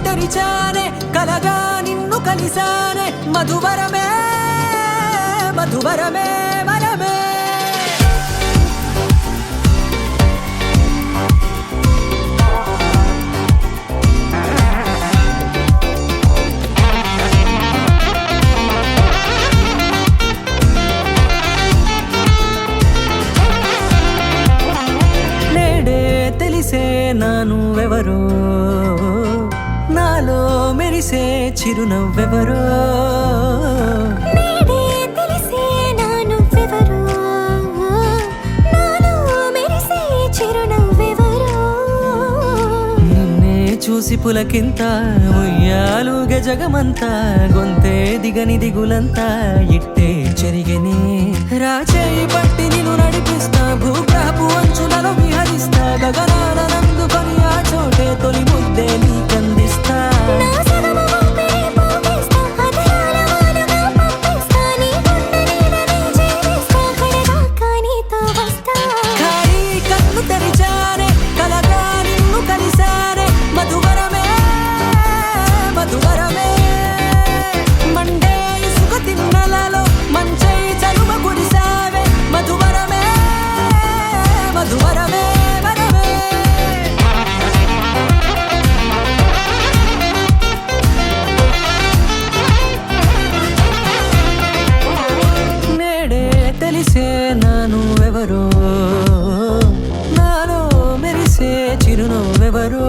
తెరిచానే కలగా నిన్ను కలిసానే మధువరమే మధువరమే వరమే తెలిసే నానువెవరో నాలో మెరిసే చిరునవ్వెవరో తెలిసే నానువెవరో నాలో మెరిసే చిరునవ్వెవరో నిన్నే చూసి పులకింత ఉయ్యాలుగే జగమంతా గొంతే దిగని దిగులంతా ఇట్టే చెరిగెనే రాచేయి పట్టి నిన్ను నడిపిస్తా భూగ్రహపు అంచులలో విహరిస్తా గగనాల నందుకొని ఆ చోటే తొలి ముద్దే నీకందిస్తా ఖాళీ కన్ను తెరిచానే కలగా నిన్ను కలిసానే మధువరమే మధువరమే మండే ఇసుక తిన్నలలో మంచై చలుమ గుడిసావే మధువరమే మధువరమే వరమే నేడే తెలిసే నానువెవరో నాలో మెరిసే చిరునవ్వెవరో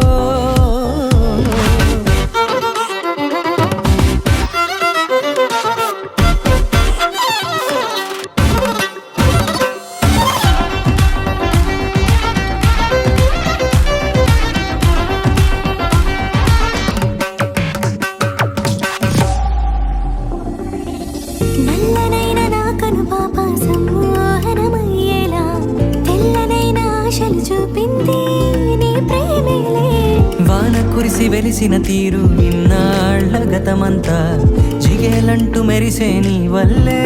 నల్లనైన నా కనుపాప సమ్మోహనమయ్యేలా తెల్లనైన ఆశలు చూపింది నీ ప్రేమేలే వాన కురిసి వెలిసిన తీరు ఇన్నాళ్ల గతమంతా జిగేలంటూ మెరిసే నీ వల్లే